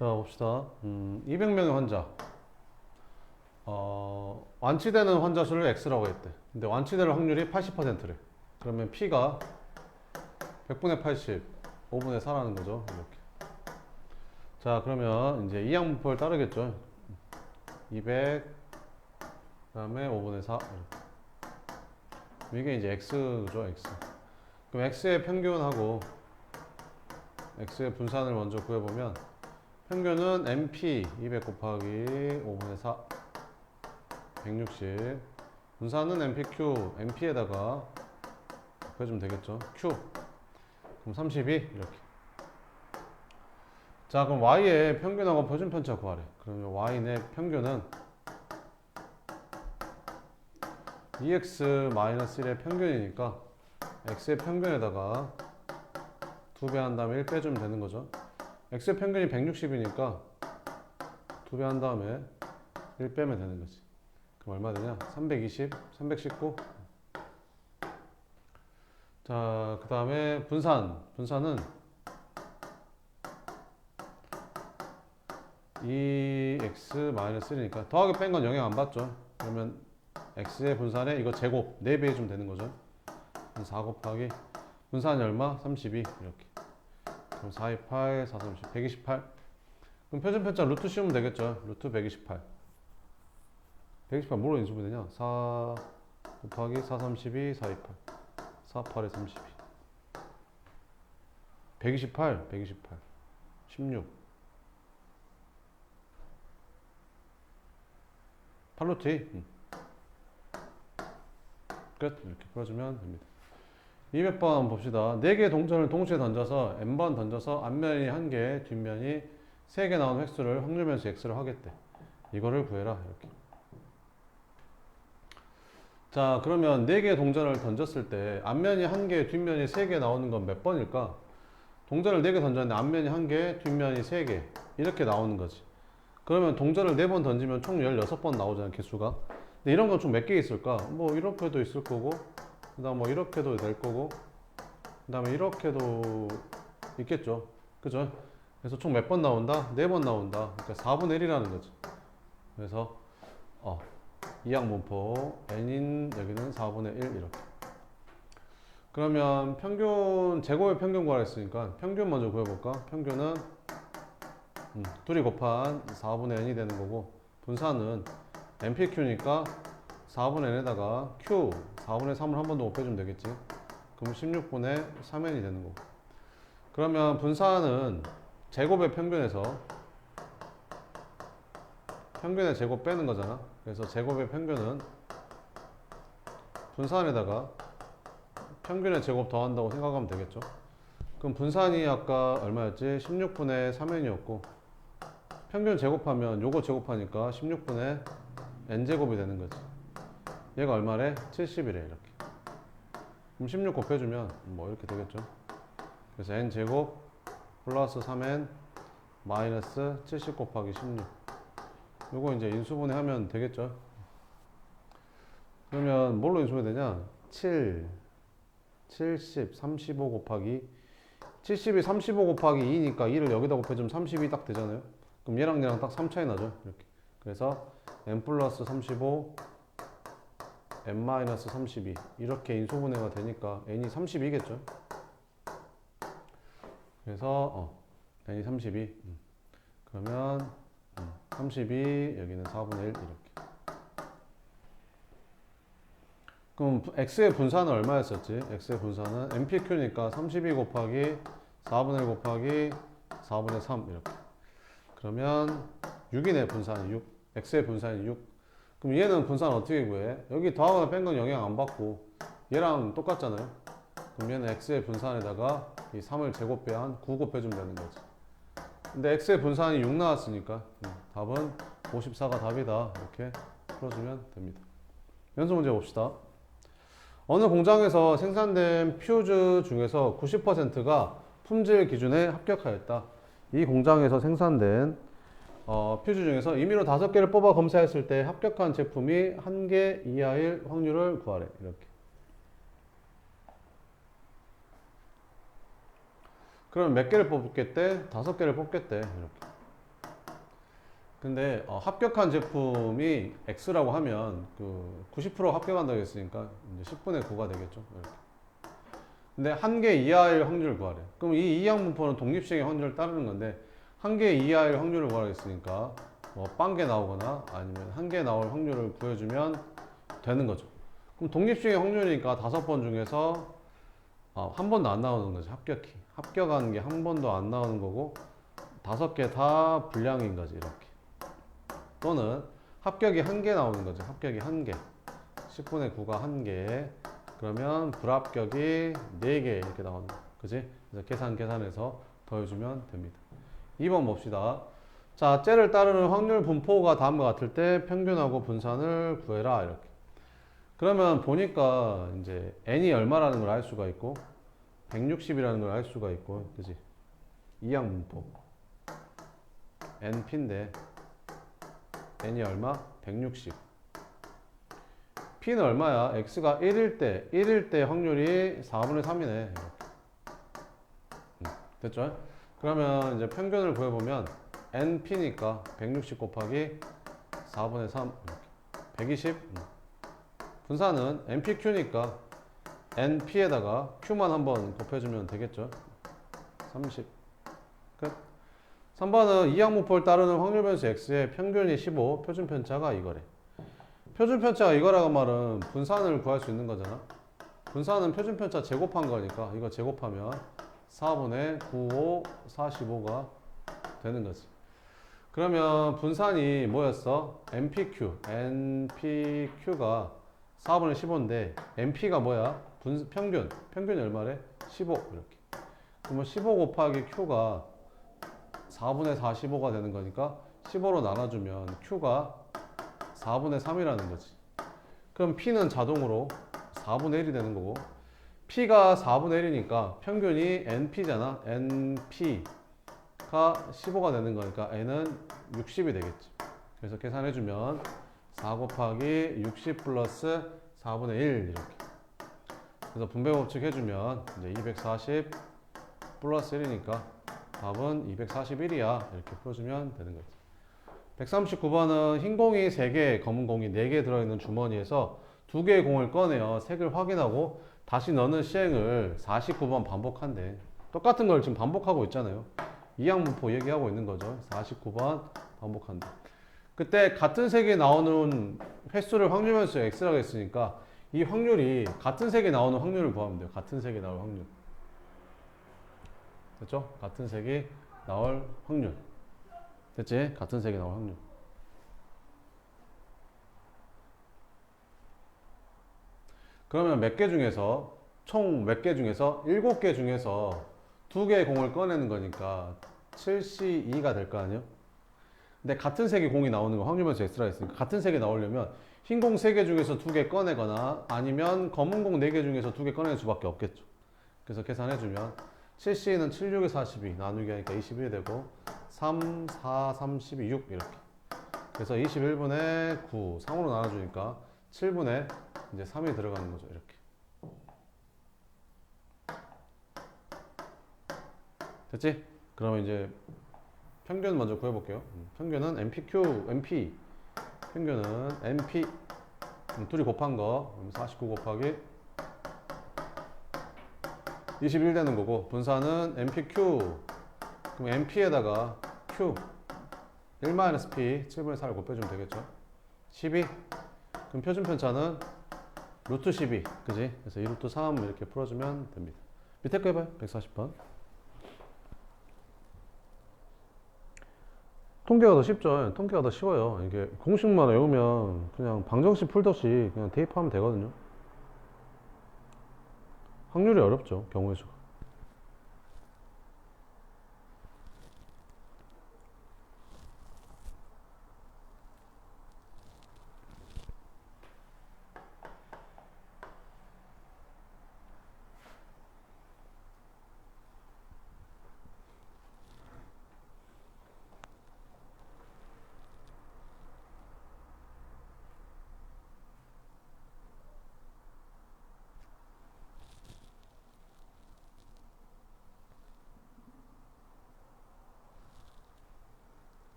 자, 봅시다. 200명의 환자. 완치되는 환자 수를 X라고 했대. 근데 완치될 확률이 80%래. 그러면 P가 100분의 80, 5분의 4라는 거죠. 이렇게. 자, 그러면 이제 이항분법을 따르겠죠. 200, 그 다음에 5분의 4. 이게 이제 X죠, X. 그럼 X의 평균하고 X의 분산을 먼저 구해보면 평균은 MP 200 곱하기 5분의 4 160 분산은 MPQ MP에다가 곱해주면 되겠죠. Q 그럼 32 이렇게. 자, 그럼 Y의 평균하고 표준편차 구하래. 그러면 Y의 평균은 2x-1의 평균이니까 X의 평균에다가 2배 한 다음에 1 빼주면 되는 거죠. X의 평균이 160이니까 2배 한 다음에 1 빼면 되는 거지. 그럼 얼마 되냐? 320, 319. 자, 그 다음에 분산은 2x-1이니까 더하기 뺀 건 영향 안 받죠. 그러면 x의 분산에 이거 제곱 4배 해주면 되는 거죠. 4 곱하기 분산이 얼마? 32 이렇게. 그럼 428, 430, 128. 그럼 표준편차 루트 씌우면 되겠죠. 루트 128. 128 뭐로 인수분 되냐? 4 곱하기 432, 428. 4, 8에 32. 128, 128. 16. 8루트 2. 끝. 이렇게 풀어주면 됩니다. 200번 한번 봅시다. 4개의 동전을 동시에 던져서 n번 던져서 앞면이 1개, 뒷면이 3개 나온 획수를 확률변수 x로 하겠대. 이거를 구해라. 이렇게. 자, 그러면 4개의 동전을 던졌을 때 앞면이 1개, 뒷면이 3개 나오는 건 몇 번일까? 동전을 4개 던졌는데 앞면이 1개, 뒷면이 3개 이렇게 나오는 거지. 그러면 동전을 4번 던지면 총 16번 나오잖아, 개수가. 근데 이런 건 총 몇 개 있을까? 뭐 이렇게도 있을 거고, 그 다음 뭐 이렇게도 될 거고, 그 다음에 이렇게도 있겠죠. 그죠? 그래서 총 몇 번 나온다? 4번 나온다. 그러니까 4분의 1이라는 거지. 그래서 이항분포 n인 여기는 4분의 1 이렇게. 그러면 평균 제곱의 평균 구하라 했으니까 평균 먼저 구해볼까? 평균은 둘이 곱한 4분의 n이 되는 거고, 분산은 MPQ니까 4분의 n에다가 Q 4분의 3을 한 번 더 곱해주면 되겠지. 그럼 16분의 3n이 되는 거고. 그러면 분산은 제곱의 평균에서 평균의 제곱 빼는 거잖아. 그래서 제곱의 평균은 분산에다가 평균의 제곱 더한다고 생각하면 되겠죠. 그럼 분산이 아까 얼마였지? 16분의 3n이었고 평균 제곱하면 요거 제곱하니까 16분의 n제곱이 되는 거지. 얘가 얼마래? 70이래. 이렇게. 그럼 16 곱해주면 뭐 이렇게 되겠죠. 그래서 n제곱 플러스 3n 마이너스 70 곱하기 16. 요거 이제 인수분해 하면 되겠죠. 그러면 뭘로 인수분해 되냐? 7, 70, 35 곱하기 70이 35 곱하기 2니까 2를 여기다 곱해주면 32 딱 되잖아요. 그럼 얘랑 얘랑 딱 3 차이 나죠. 이렇게. 그래서 n 플러스 35 n 마이너스 32 이렇게 인수분해가 되니까 n이 32겠죠. 그래서 n이 32. 그러면 32 여기는 4분의 1 이렇게. 그럼 x의 분산은 얼마였었지? x의 분산은 MPQ니까 32 곱하기 4분의 1 곱하기 4분의 3 이렇게. 그러면 6이네. 분산이 6. x의 분산이 6. 그럼 얘는 분산 어떻게 구해? 여기 더하거나 뺀 건 영향 안 받고 얘랑 똑같잖아요. 그럼 얘는 x의 분산에다가 이 3을 제곱배한 9 곱해주면 되는 거지. 근데 x의 분산이 6 나왔으니까 답은 54가 답이다. 이렇게 풀어주면 됩니다. 연습 문제 봅시다. 어느 공장에서 생산된 퓨즈 중에서 90%가 품질 기준에 합격하였다. 이 공장에서 생산된 퓨즈 중에서 임의로 5개를 뽑아 검사했을 때 합격한 제품이 1개 이하일 확률을 구하래. 이렇게. 그럼 몇 개를 뽑겠대? 5개를 뽑겠대. 이렇게. 근데 합격한 제품이 X라고 하면 그 90% 합격한다고 했으니까 이제 10분의 9가 되겠죠. 이렇게. 근데 한 개 이하일 확률을 구하래. 그럼 이 이항 분포는 독립식의 확률을 따르는 건데 한 개 이하일 확률을 구하겠으니까 뭐 빵 개 나오거나 아니면 한 개 나올 확률을 구해주면 되는 거죠. 그럼 독립식의 확률이니까 5번 중에서 한 번도 안 나오는 거지. 합격한 게 한 번도 안 나오는 거고 5개 다 불량인 거지. 이렇게. 또는 합격이 한 개 나오는 거죠. 합격이 한 개. 10분의 9가 한 개. 그러면 불합격이 4개 이렇게 나오는 거. 그지? 그래서 계산해서 더해주면 됩니다. 2번 봅시다. 자, 째를 따르는 확률 분포가 다음과 같을 때 평균하고 분산을 구해라. 이렇게. 그러면 보니까 이제 n이 얼마라는 걸 알 수가 있고 160이라는 걸 알 수가 있고, 그지? 이항 분포. np인데 n이 얼마? 160. p는 얼마야? x가 1일 때 확률이 4분의 3이네. 됐죠? 그러면 이제 평균을 구해보면 np니까 160 곱하기 4분의 3 120. 분산은 npq니까 np에다가 q만 한번 곱해주면 되겠죠? 30. 끝. 3번은 이항 분포를 따르는 확률 변수 x의 평균이 15, 표준 편차가 이거래. 표준 편차가 이거라고 말은 분산을 구할 수 있는 거잖아. 분산은 표준 편차 제곱한 거니까 이거 제곱하면 4분의 95, 45가 되는 거지. 그러면 분산이 뭐였어? NPQ가 4분의 15인데 NP가 뭐야? 평균이 얼마래? 15 이렇게. 그러면 15 곱하기 Q가 4분의 45가 되는 거니까 15로 나눠주면 Q가 4분의 3이라는 거지. 그럼 P는 자동으로 4분의 1이 되는 거고 P가 4분의 1이니까 평균이 NP잖아. NP가 15가 되는 거니까 N은 60이 되겠지. 그래서 계산해주면 4 곱하기 60 플러스 4분의 1 이렇게. 그래서 분배 법칙 해주면 이제 240 플러스 1이니까 답은 241이야. 이렇게 풀어주면 되는 거지. 139번은 흰 공이 3개, 검은 공이 4개 들어있는 주머니에서 2개의 공을 꺼내어 색을 확인하고 다시 넣는 시행을 49번 반복한대. 똑같은 걸 지금 반복하고 있잖아요. 이항 분포 얘기하고 있는 거죠. 49번 반복한다. 그때 같은 색이 나오는 횟수를 확률 변수 x라고 했으니까 이 확률이 같은 색이 나오는 확률을 구하면 돼요. 같은 색이 나올 확률. 됐죠? 같은 색이 나올 확률. 됐지? 같은 색이 나올 확률. 그러면 몇 개 중에서 총 몇 개 중에서 7개 중에서 2개의 공을 꺼내는 거니까 7C2가 될 거 아니에요? 근데 같은 색의 공이 나오는 거 확률 변수 x라 했으니까 같은 색이 나오려면 흰 공 3개 중에서 2개 꺼내거나 아니면 검은 공 4개 중에서 2개 꺼낼 수밖에 없겠죠. 그래서 계산해주면 7C는 7, 6에 42 나누기 하니까 21이 되고 3, 4, 32, 6 이렇게. 그래서 21분의 9 3으로 나눠주니까 7분의 이제 3이 들어가는 거죠. 이렇게. 됐지? 그러면 이제 평균 먼저 구해볼게요. 평균은 NP 평균은 NP 둘이 곱한 거 49 곱하기 21 되는 거고 분산은 NPQ 그럼 NP에다가 Q 1-P 7분의 4를 곱해주면 되겠죠. 12 그럼 표준 편차는 루트 12 그지? 그래서 2루트 3 이렇게 풀어주면 됩니다. 밑에 거 해봐요. 140번 통계가 더 쉽죠. 통계가 더 쉬워요. 이게 공식만 외우면 그냥 방정식 풀듯이 그냥 대입하면 되거든요. 확률이 어렵죠. 경우의 수가.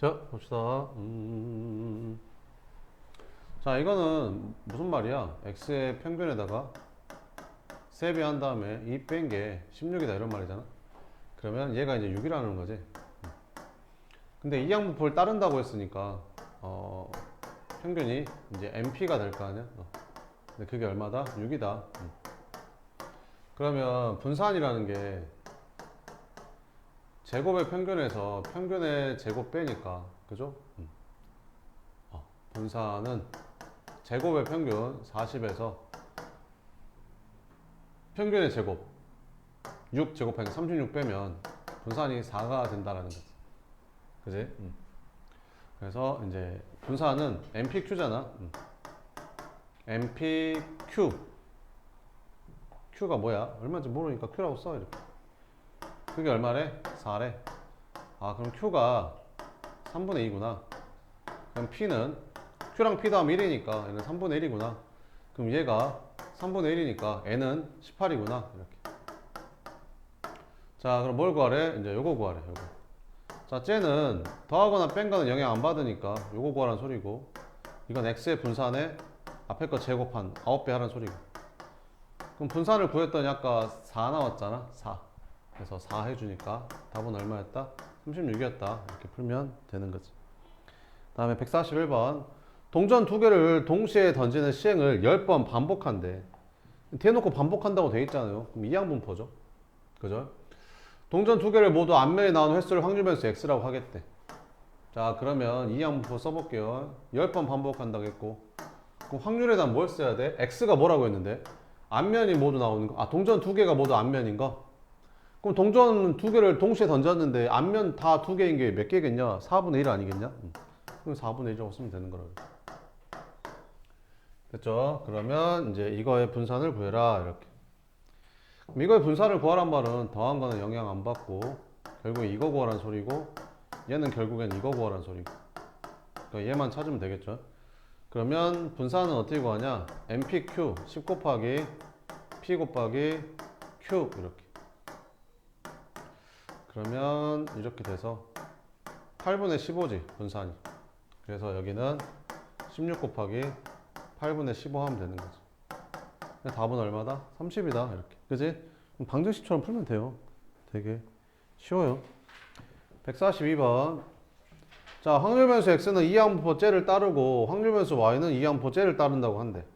자, 봅시다. 자, 이거는 무슨 말이야? x의 평균에다가 세배한 다음에 이 뺀 게 16이다 이런 말이잖아. 그러면 얘가 이제 6이라는 거지. 근데 이 양분법을 따른다고 했으니까 평균이 이제 MP가 될 거 아니야? 근데 그게 얼마다? 6이다. 그러면 분산이라는 게 제곱의 평균에서 평균의 제곱 빼니까, 그죠? 분산은 제곱의 평균 40에서 평균의 제곱 6 제곱하니까 36 빼면 분산이 4가 된다라는 거지. 그지? 그래서 이제 분산은 MPQ잖아. MPQ. Q가 뭐야? 얼마인지 모르니까 Q라고 써, 이렇게. 그게 얼마래? 4래. 아, 그럼 Q가 3분의 2구나. 그럼 P는 Q랑 P 다음 1이니까 얘는 3분의 1이구나. 그럼 얘가 3분의 1이니까 N은 18이구나. 이렇게. 자, 그럼 뭘 구하래? 이제 요거 구하래, 요거. 자, 쟤는 더하거나 뺀 거는 영향 안 받으니까 요거 구하라는 소리고, 이건 X의 분산에 앞에 거 제곱한 9배 하라는 소리고. 그럼 분산을 구했더니 아까 4 나왔잖아. 4. 그래서 4 해주니까 답은 얼마였다? 36이었다. 이렇게 풀면 되는 거지. 다음에 141번. 동전 두 개를 동시에 던지는 시행을 10번 반복한대. 대놓고 반복한다고 돼 있잖아요. 그럼 이항분포죠. 그죠? 동전 두 개를 모두 앞면에 나오는 횟수를 확률변수 x라고 하겠대. 자, 그러면 이항분포 써볼게요. 10번 반복한다고 했고, 그럼 확률에다 뭘 써야 돼? x가 뭐라고 했는데? 앞면이 모두 나오는 거. 아, 동전 두 개가 모두 앞면인 거? 그럼 동전 두 개를 동시에 던졌는데 앞면 다 두 개인 게 몇 개겠냐? 4분의 1 아니겠냐? 그럼 4분의 1이라고 쓰면 되는 거라고. 됐죠? 그러면 이제 이거의 분산을 구해라, 이렇게. 그럼 이거의 분산을 구하란 말은 더한 거는 영향 안 받고 결국 이거 구하라는 소리고, 얘는 결국엔 이거 구하라는 소리고. 그러니까 얘만 찾으면 되겠죠? 그러면 분산은 어떻게 구하냐? MPQ 10 곱하기 P 곱하기 Q, 이렇게. 그러면 이렇게 돼서 8분의 15지, 분산이. 그래서 여기는 16 곱하기 8분의 15 하면 되는 거지. 답은 얼마다? 30이다, 이렇게. 그지? 방정식처럼 풀면 돼요. 되게 쉬워요. 142번. 자, 확률변수 x는 이항분포 째를 따르고 확률변수 y는 이항분포 째를 따른다고 한대.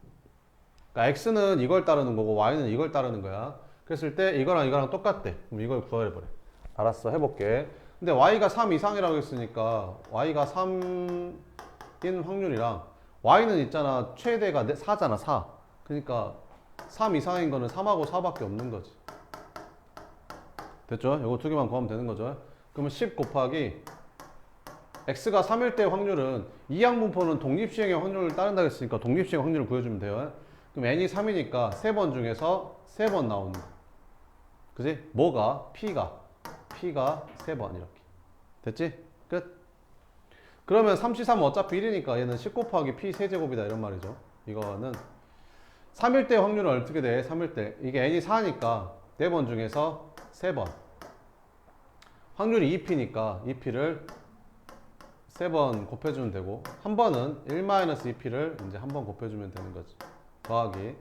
그러니까 x는 이걸 따르는 거고 y는 이걸 따르는 거야. 그랬을 때 이거랑 똑같대. 그럼 이걸 구해버려. 알았어, 해볼게. 근데 y가 3 이상이라고 했으니까 y가 3인 확률이랑 y는 있잖아, 최대가 4잖아, 4. 그러니까 3 이상인 거는 3하고 4밖에 없는 거지. 됐죠? 이거 두 개만 구하면 되는 거죠. 그러면 10 곱하기 x가 3일 때 확률은 이항분포는 독립시행의 확률을 따른다고 했으니까 독립시행 확률을 구해주면 돼요. 그럼 n이 3이니까 3번 중에서 3번 나오는 거. 그지? 뭐가? P가 3번, 이렇게. 됐지? 끝. 그러면 3C3은 어차피 1이니까 얘는 10 곱하기 P 세제곱이다 이런 말이죠. 이거는 3일 때 확률은 어떻게 돼? 3일 때 이게 n이 4니까 4번 중에서 3번. 확률이 2P니까 2P를 3번 곱해주면 되고, 한 번은 1-2P를 이제 한 번 곱해주면 되는 거지. 더하기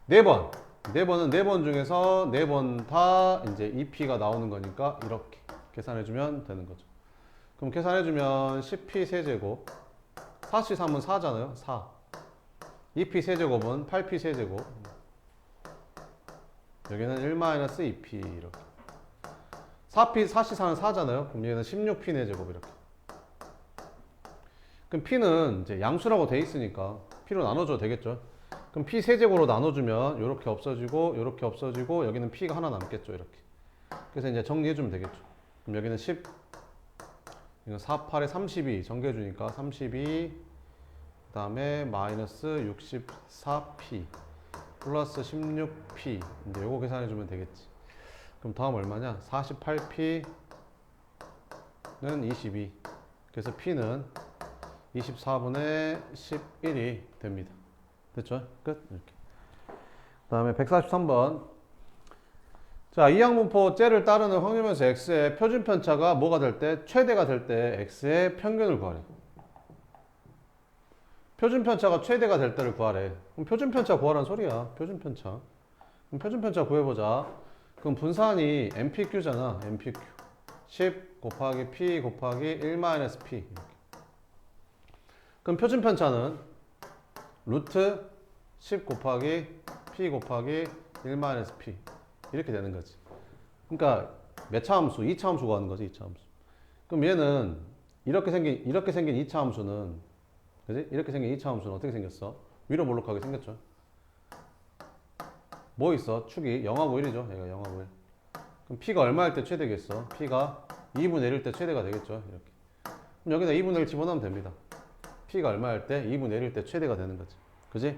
4번. 4번은 4번 중에서 4번 다 이제 2P가 나오는 거니까 이렇게 계산해주면 되는 거죠. 그럼 계산해주면 10P 세제곱, 4C3은 4잖아요. 4. 2P 세제곱은 8P 세제곱. 여기는 1-2P 이렇게. 4C4는 4잖아요. 그럼 얘는 16P 제곱 이렇게. 그럼 P는 이제 양수라고 돼 있으니까 P로 나눠줘도 되겠죠. 그럼 P 세제곱으로 나눠주면 이렇게 없어지고 이렇게 없어지고 여기는 P가 하나 남겠죠, 이렇게. 그래서 이제 정리해주면 되겠죠. 그럼 여기는 10, 이건 4, 8에 32 정리해주니까 32, 그 다음에 마이너스 64P 플러스 16P. 이제 요거 계산해주면 되겠지. 그럼 다음 얼마냐? 48P는 22. 그래서 P는 24분의 11이 됩니다. 됐죠? 끝. 이렇게. 그 다음에 143번. 자, 이항분포 째를 따르는 확률면수 x의 표준 편차가 뭐가 될 때? 최대가 될 때 x의 평균을 구하래. 표준 편차가 최대가 될 때를 구하래. 그럼 표준 편차 구하라는 소리야. 표준 편차. 그럼 표준 편차 구해보자. 그럼 분산이 MPQ잖아. MPQ. 10 곱하기 P 곱하기 1 마이너스 P. 이렇게. 그럼 표준 편차는 루트 10 곱하기 P 곱하기 1 마이너스 P. 이렇게 되는 거지. 그러니까 몇 차 함수? 2차 함수 구하는 거지, 2차 함수. 그럼 얘는 이렇게 생긴 2차 함수는, 그지? 이렇게 생긴 2차 함수는 어떻게 생겼어? 위로 볼록하게 생겼죠. 뭐 있어? 축이 0하고 1이죠. 얘가 0하고 1. 그럼 P가 얼마일 때 최대겠어? P가 2분의 1일 때 최대가 되겠죠. 이렇게. 그럼 여기다 2분의 1 집어넣으면 됩니다. P가 얼마일 때? 2분의 1일 때 최대가 되는 거지. 그지?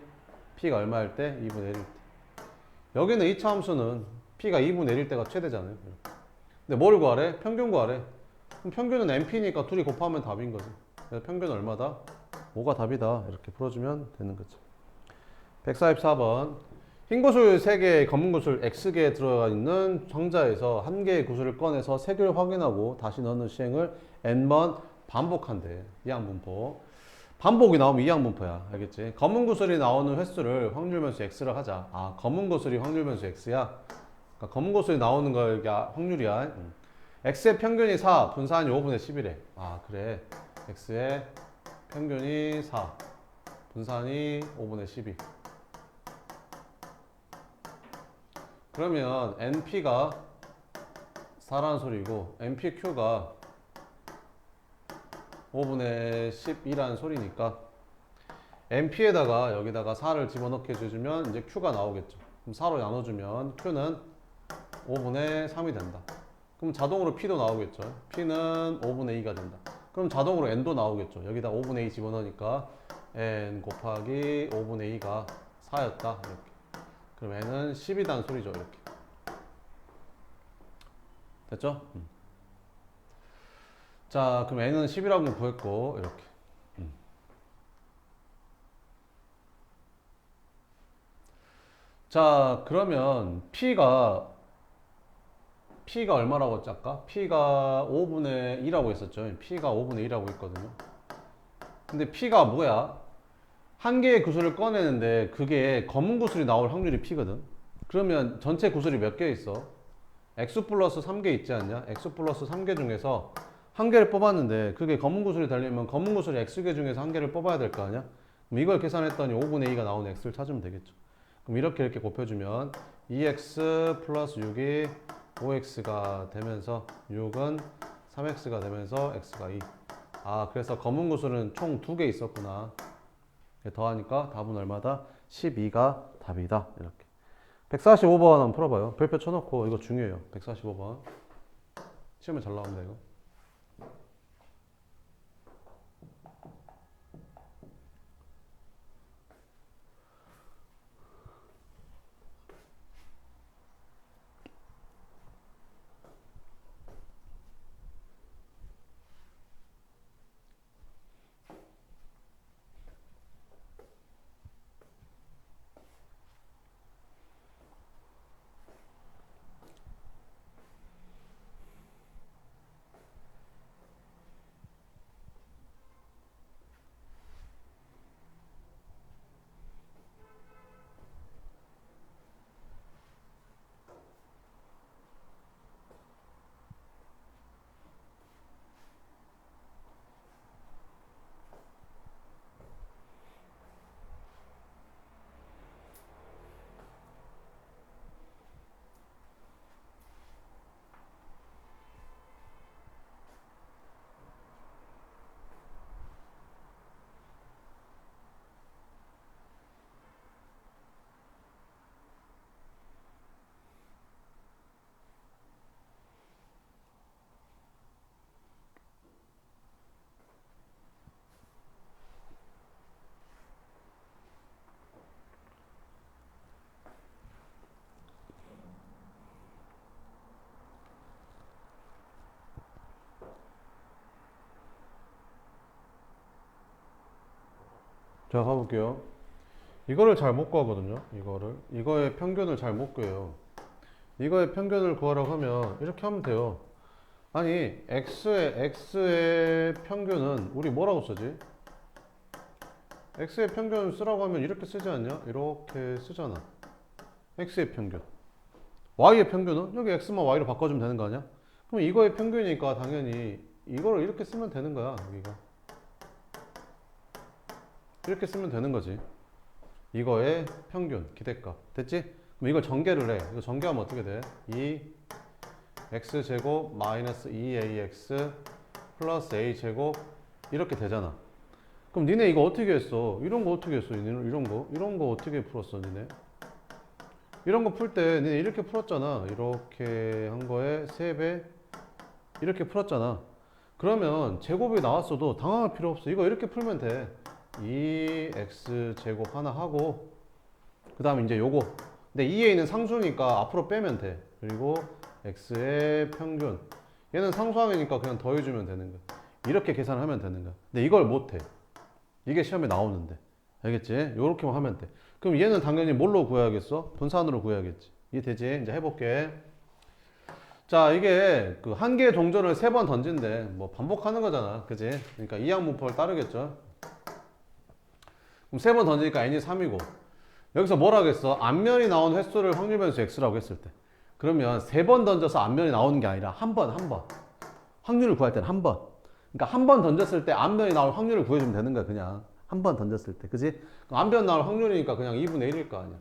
P가 얼마일 때? 2분의 1일 때. 여기는 2차 함수는 P가 2분의 1일 때가 최대잖아요. 근데 뭘 구하래? 평균 구하래. 그럼 평균은 NP니까 둘이 곱하면 답인 거지. 그래서 평균은 얼마다? 5가 답이다. 이렇게 풀어주면 되는 거지. 144번. 흰 구슬 3개, 검은 구슬 X개에 들어가 있는 상자에서 한 개의 구슬을 꺼내서 3개를 확인하고 다시 넣는 시행을 N번 반복한대. 이항분포. 반복이 나오면 이항분포야. 알겠지? 검은 구슬이 나오는 횟수를 확률변수 X를 하자. 아, 검은 구슬이 확률변수 X야? 그러니까 검은 구슬이 나오는 거 확률이야. X의 평균이 4, 분산이 5분의 10이래. 아, 그래. X의 평균이 4, 분산이 5분의 12. 그러면 NP가 4라는 소리고 NPQ가 5분의 12라는 소리니까 NP에다가 여기다가 4를 집어넣게 해주면 이제 Q가 나오겠죠. 그럼 4로 나눠주면 Q는 5분의 3이 된다. 그럼 자동으로 P도 나오겠죠. P는 5분의 2가 된다. 그럼 자동으로 N도 나오겠죠. 여기다 5분의 2 집어넣으니까 N 곱하기 5분의 2가 4였다. 이렇게. 그럼 N은 10이라는 소리죠. 이렇게. 됐죠? 자, 그럼 N은 10이라고 구했고, 이렇게. 자, 그러면 P가 얼마라고 했지, 아까? P가 5분의 2라고 했었죠. P가 5분의 2라고 했거든요. 근데 P가 뭐야? 한 개의 구슬을 꺼내는데 그게 검은 구슬이 나올 확률이 P거든. 그러면 전체 구슬이 몇 개 있어? X 플러스 3개 있지 않냐? X 플러스 3개 중에서 한 개를 뽑았는데 그게 검은 구슬이 달리면 검은 구슬이 X개 중에서 한 개를 뽑아야 될 거 아니야? 그럼 이걸 계산했더니 5분의 2가 나오는 X를 찾으면 되겠죠. 그럼 이렇게 곱해주면 2X 플러스 6이 5X가 되면서 6은 3X가 되면서 X가 2. 아, 그래서 검은 구슬은 총 2개 있었구나. 더하니까 답은 얼마다? 12가 답이다. 이렇게. 145번 한번 풀어봐요. 별표 쳐놓고 이거 중요해요. 145번. 시험에 잘 나옵니다, 이거. 자, 가볼게요. 이거를 잘 못 구하거든요. 이거의 평균을 잘 못 구해요. 이거의 평균을 구하라고 하면 이렇게 하면 돼요. 아니 x의 평균은 우리 뭐라고 쓰지? x의 평균 쓰라고 하면 이렇게 쓰지 않냐? 이렇게 쓰잖아. x의 평균. y의 평균은 여기 x만 y로 바꿔주면 되는 거 아니야? 그럼 이거의 평균이니까 당연히 이거를 이렇게 쓰면 되는 거야. 여기가 이렇게 쓰면 되는 거지. 이거의 평균 기대값 됐지? 그럼 이걸 전개를 해. 이거 전개하면 어떻게 돼? 2x제곱 마이너스 2ax 플러스 a제곱 이렇게 되잖아. 그럼 니네 이거 어떻게 했어? 이런 거 어떻게 했어? 이런 거 어떻게 풀었어 니네? 이런 거 풀 때 니네 이렇게 풀었잖아. 이렇게 한 거에 3배 이렇게 풀었잖아. 그러면 제곱이 나왔어도 당황할 필요 없어. 이거 이렇게 풀면 돼. 2x제곱 하나 하고 그 다음에 이제 요거 근데 2a는 상수니까 앞으로 빼면 돼. 그리고 x의 평균 얘는 상수항이니까 그냥 더해주면 되는 거야. 이렇게 계산하면 되는 거야. 근데 이걸 못해. 이게 시험에 나오는데 알겠지? 요렇게만 하면 돼. 그럼 얘는 당연히 뭘로 구해야겠어? 분산으로 구해야겠지. 이해되지? 이제 해볼게. 자, 이게 그 한 개의 동전을 3번 던진대. 뭐 반복하는 거잖아. 그지? 그러니까 이항분법을 따르겠죠. 그럼 3번 던지니까 n이 3이고 여기서 뭐라 하겠어? 앞면이 나온 횟수를 확률 변수 x라고 했을 때 그러면 3번 던져서 앞면이 나오는 게 아니라 한 번. 확률을 구할 때는 한 번. 그러니까 한 번 던졌을 때 앞면이 나올 확률을 구해주면 되는 거야. 그냥 한 번 던졌을 때. 그지? 앞면 나올 확률이니까 그냥 2분의 1일 거 아니야.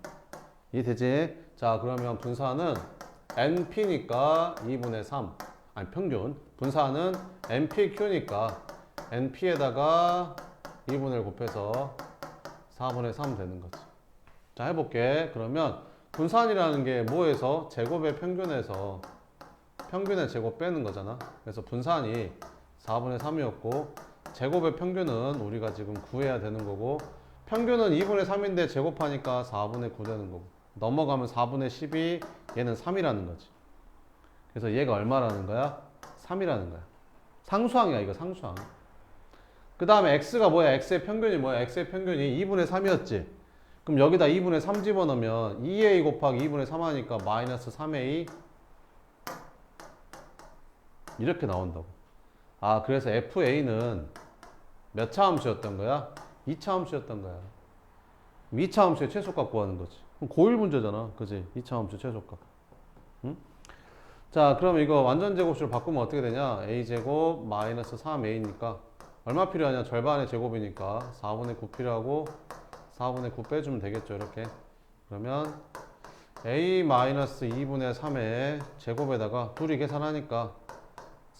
이해되지? 자, 그러면 분사는 np니까 2분의 3. 아니 평균. 분사는 npq니까 np에다가 2분의 1 곱해서 4분의 3 되는 거지. 자, 해볼게. 그러면 분산이라는 게 뭐에서? 제곱의 평균에서 평균의 제곱 빼는 거잖아. 그래서 분산이 4분의 3이었고 제곱의 평균은 우리가 지금 구해야 되는 거고 평균은 2분의 3인데 제곱하니까 4분의 9 되는 거고 넘어가면 4분의 12 얘는 3이라는 거지. 그래서 얘가 얼마라는 거야? 3이라는 거야. 상수항이야 이거 상수항. 그 다음에 x가 뭐야? x의 평균이 뭐야? x의 평균이 2분의 3이었지. 그럼 여기다 2분의 3 집어넣으면 2a 곱하기 2분의 3 하니까 마이너스 3a 이렇게 나온다고. 아, 그래서 fa는 몇 차 함수였던 거야? 2차 함수였던 거야. 2차 함수의 최소값 구하는 거지. 그럼 고1 문제잖아. 그지? 2차 함수 최소값. 응? 자, 그럼 이거 완전 제곱식으로 바꾸면 어떻게 되냐? a제곱 마이너스 3a니까 얼마 필요하냐? 절반의 제곱이니까 4분의 9 필요하고 4분의 9 빼주면 되겠죠. 이렇게. 그러면 a 마이너스 2분의 3의 제곱에다가 둘이 계산하니까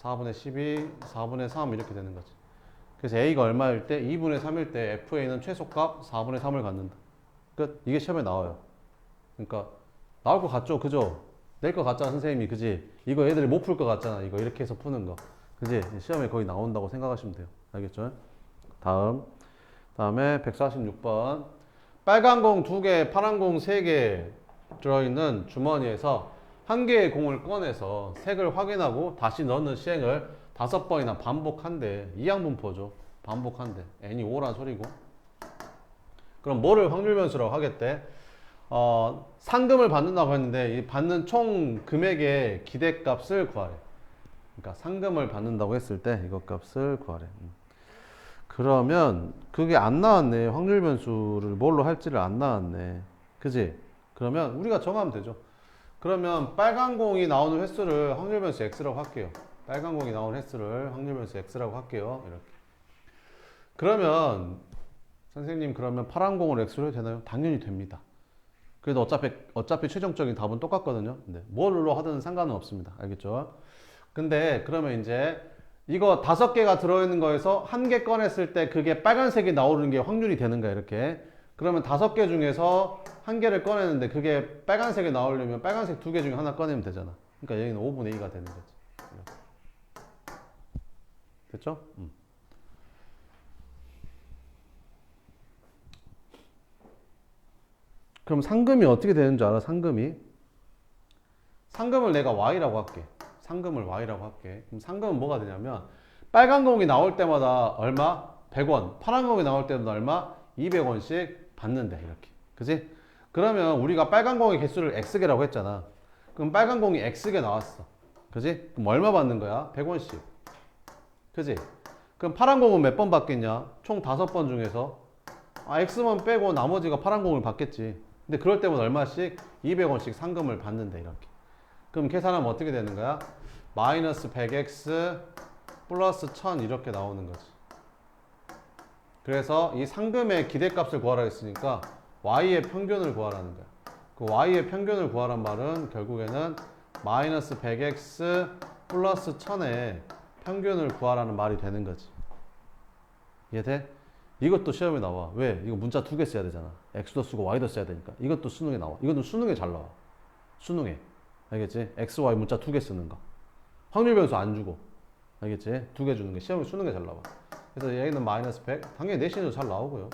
4분의 12, 4분의 3 이렇게 되는 거지. 그래서 a가 얼마일 때? 2분의 3일 때 fa는 최소값 4분의 3을 갖는다. 끝. 이게 시험에 나와요. 그러니까 나올 것 같죠? 그죠? 낼 것 같잖아 선생님이. 그지? 이거 애들이 못 풀 것 같잖아. 이거 이렇게 해서 푸는 거. 그지? 시험에 거의 나온다고 생각하시면 돼요. 알겠죠? 다음에 146번. 빨간 공 2개, 파란 공 3개 들어있는 주머니에서 한 개의 공을 꺼내서 색을 확인하고 다시 넣는 시행을 5번이나 반복한대. 이항분포죠. 반복한대. n이 5란 소리고. 그럼 뭐를 확률 변수라고 하겠대? 상금을 받는다고 했는데 이 받는 총 금액의 기대값을 구하래. 그러니까 상금을 받는다고 했을 때 이거 값을 구하래. 그러면 그게 안 나왔네. 확률 변수를 뭘로 할지를 안 나왔네. 그지? 그러면 우리가 정하면 되죠. 그러면 빨간 공이 나오는 횟수를 확률 변수 x라고 할게요. 빨간 공이 나오는 횟수를 확률 변수 x라고 할게요. 이렇게. 그러면 선생님 그러면 파란 공을 x로 해도 되나요? 당연히 됩니다. 그래도 어차피 최종적인 답은 똑같거든요. 근데 뭘로 하든 상관은 없습니다. 알겠죠? 근데 그러면 이제 이거 5개가 들어있는 거에서 한 개 꺼냈을 때 그게 빨간색이 나오는 게 확률이 되는 거야. 이렇게. 그러면 5개 중에서 한 개를 꺼내는데 그게 빨간색이 나오려면 빨간색 2개 중에 하나 꺼내면 되잖아. 그러니까 여기는 5분의 2가 되는 거지. 됐죠? 그럼 상금이 어떻게 되는 줄 알아? 상금을 내가 y라고 할게. 상금을 y라고 할게. 그럼 상금은 뭐가 되냐면 빨간 공이 나올 때마다 얼마? 100원. 파란 공이 나올 때마다 얼마? 200원씩 받는데 이렇게. 그지? 그러면 우리가 빨간 공의 개수를 x개라고 했잖아. 그럼 빨간 공이 X개 나왔어. 그지? 그럼 얼마 받는 거야? 100원씩. 그지? 그럼 파란 공은 몇 번 받겠냐? 총 5번 중에서 X만 빼고 나머지가 파란 공을 받겠지. 근데 그럴 때면 얼마씩? 200원씩 상금을 받는데 이렇게. 그럼 계산하면 어떻게 되는 거야? 마이너스 100X 플러스 1000 이렇게 나오는 거지. 그래서 이 상금의 기대값을 구하라 했으니까 Y의 평균을 구하라는 거야. 그 Y의 평균을 구하란 말은 결국에는 마이너스 100X 플러스 1000의 평균을 구하라는 말이 되는 거지. 이해돼? 이것도 시험에 나와. 왜? 이거 문자 2개 써야 되잖아. X도 쓰고 Y도 써야 되니까. 이것도 수능에 나와. 이것도 수능에 잘 나와. 수능에. 알겠지? X, Y 문자 2개 쓰는 거. 확률 변수 안 주고. 알겠지? 2개 주는 게 시험에 수능에 잘 나와. 그래서 얘는 마이너스 100. 당연히 내신에도 잘 나오고요.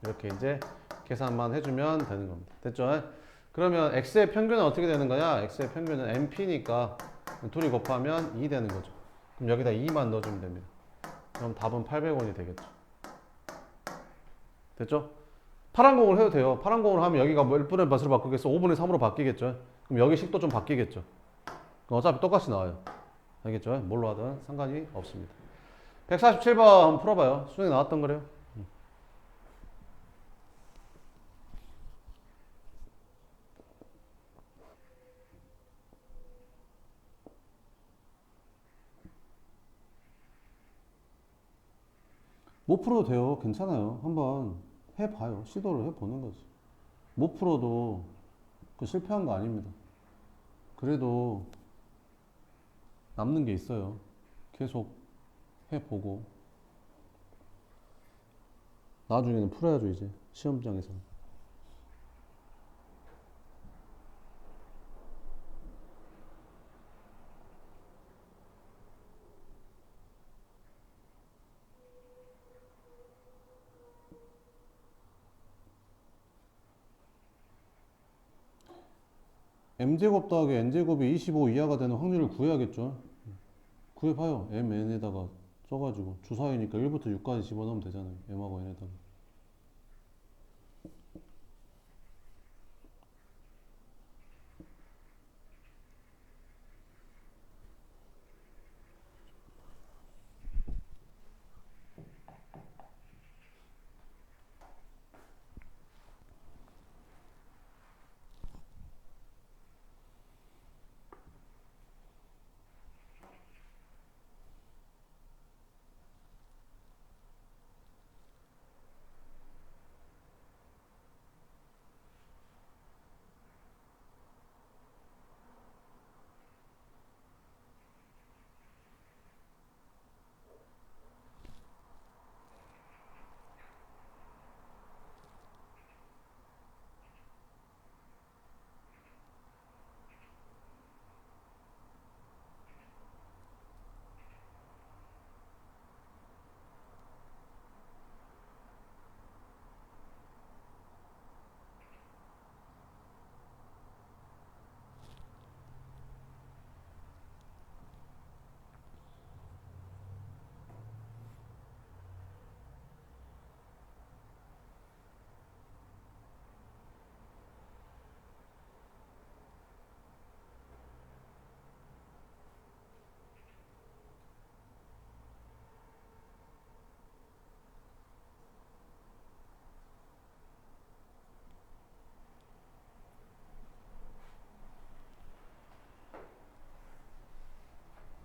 이렇게 이제 계산만 해주면 되는 겁니다. 됐죠? 그러면 X의 평균은 어떻게 되는 거냐? X의 평균은 MP니까 둘이 곱하면 2 되는 거죠. 그럼 여기다 2만 넣어주면 됩니다. 그럼 답은 800원이 되겠죠. 됐죠? 파란 공을 해도 돼요. 파란 공을 하면 여기가 뭐 1분의 몇으로 바뀌겠어? 5분의 3으로 바뀌겠죠? 그럼 여기 식도 좀 바뀌겠죠? 그럼 어차피 똑같이 나와요. 알겠죠? 뭘로 하든 상관이 없습니다. 147번 한번 풀어봐요. 수능에 나왔던 거래요. 못 풀어도 돼요. 괜찮아요. 한번 해봐요. 시도를 해보는 거지. 못 풀어도 그 실패한 거 아닙니다. 그래도 남는 게 있어요. 계속 해보고 나중에는 풀어야죠. 이제 시험장에서. m제곱 더하기 n제곱이 25 이하가 되는 확률을 구해야겠죠. 구해봐요. mn에다가 써가지고 주사위니까 1부터 6까지 집어넣으면 되잖아요. m하고 n에다가.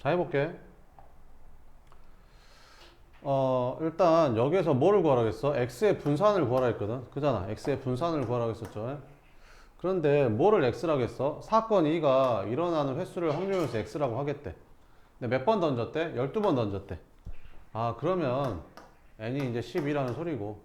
자, 해볼게. 일단 여기에서 뭐를 구하라 했어? x의 분산을 구하라 했거든. 그잖아. x의 분산을 구하라 했었죠. 그런데 뭐를 x라고 했어? 사건 2가 일어나는 횟수를 확률에서 x라고 하겠대. 근데 몇 번 던졌대? 12번 던졌대. 아, 그러면 n이 이제 12라는 소리고.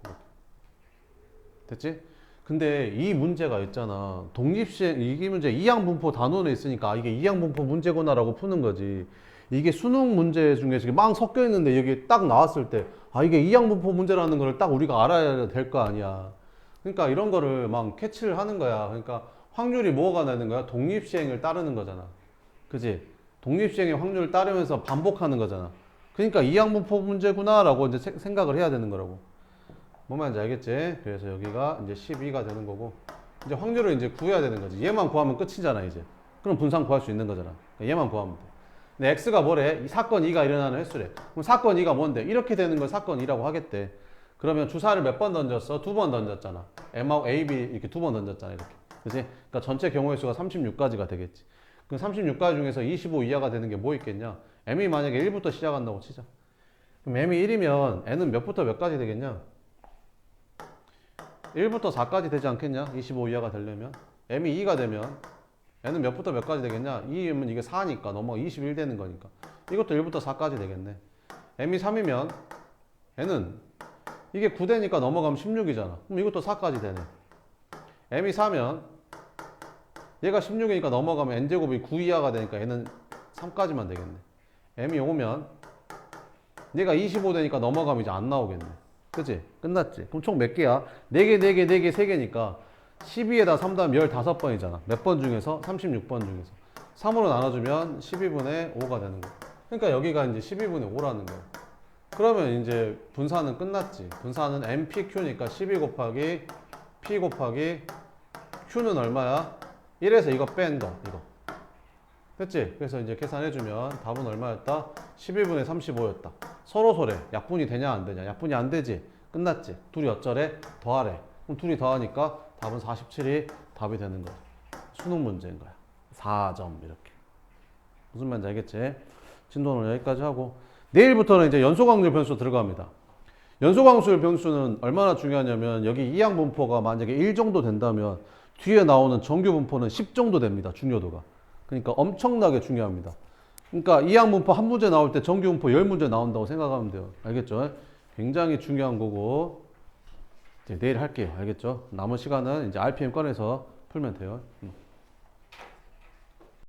됐지? 근데 이 문제가 있잖아. 독립시행, 이 문제 이항분포 단원에 있으니까 이게 이항분포 문제구나라고 푸는 거지. 이게 수능 문제 중에 지금 막 섞여 있는데 여기 딱 나왔을 때, 아, 이게 이항분포 문제라는 걸 딱 우리가 알아야 될 거 아니야. 그러니까 이런 거를 막 캐치를 하는 거야. 그러니까 확률이 뭐가 되는 거야? 독립시행을 따르는 거잖아. 그지? 독립시행의 확률을 따르면서 반복하는 거잖아. 그러니까 이항분포 문제구나라고 이제 생각을 해야 되는 거라고. 뭔 말인지 알겠지? 그래서 여기가 이제 12가 되는 거고, 이제 확률을 이제 구해야 되는 거지. 얘만 구하면 끝이잖아, 이제. 그럼 분산 구할 수 있는 거잖아. 그러니까 얘만 구하면 돼. 근데 x가 뭐래? 이 사건 2가 일어나는 횟수래. 그럼 사건 2가 뭔데? 이렇게 되는 걸 사건 2라고 하겠대. 그러면 주사를 몇 번 던졌어? 2번 던졌잖아. m하고 a, b 이렇게 2번 던졌잖아, 이렇게. 그치? 그러니까 전체 경우의 수가 36가지가 되겠지. 그럼 36가지 중에서 25 이하가 되는 게 뭐 있겠냐? m이 만약에 1부터 시작한다고 치자. 그럼 m이 1이면 n은 몇부터 몇 가지 되겠냐? 1부터 4까지 되지 않겠냐? 25 이하가 되려면. m이 2가 되면 n은 몇부터 몇 가지 되겠냐? 2면 이게 4니까 넘어가 21 되는 거니까. 이것도 1부터 4까지 되겠네. m이 3이면 n은 이게 9 되니까 넘어가면 16이잖아. 그럼 이것도 4까지 되네. m이 4면 얘가 16이니까 넘어가면 n제곱이 9 이하가 되니까 얘는 3까지만 되겠네. m이 5면 얘가 25 되니까 넘어가면 이제 안 나오겠네. 그치? 끝났지? 그럼 총 몇 개야? 4개, 4개, 4개, 3개니까 12에다 3 더하면 15번이잖아. 몇 번 중에서? 36번 중에서. 3으로 나눠주면 12분의 5가 되는 거야. 그러니까 여기가 이제 12분의 5라는 거야. 그러면 이제 분산은 끝났지. 분산은 MPQ니까 12 곱하기 P 곱하기 Q는 얼마야? 1에서 이거 뺀 거, 이거. 됐지? 그래서 이제 계산해주면 답은 얼마였다? 12분의 35였다. 서로소래. 약분이 되냐 안 되냐? 약분이 안 되지? 끝났지? 둘이 어쩌래? 더하래. 그럼 둘이 더하니까 답은 47이 답이 되는 거야. 수능 문제인 거야. 4점 이렇게. 무슨 말인지 알겠지? 진도는 여기까지 하고 내일부터는 이제 연소광률 변수 들어갑니다. 연소광률 변수는 얼마나 중요하냐면 여기 이항 분포가 만약에 1 정도 된다면 뒤에 나오는 정규 분포는 10 정도 됩니다. 중요도가. 그러니까 엄청나게 중요합니다. 그러니까 이항 분포 한 문제 나올 때 정규 분포 10문제 나온다고 생각하면 돼요. 알겠죠? 굉장히 중요한 거고 이제 내일 할게요. 알겠죠? 남은 시간은 이제 RPM 꺼내서 풀면 돼요.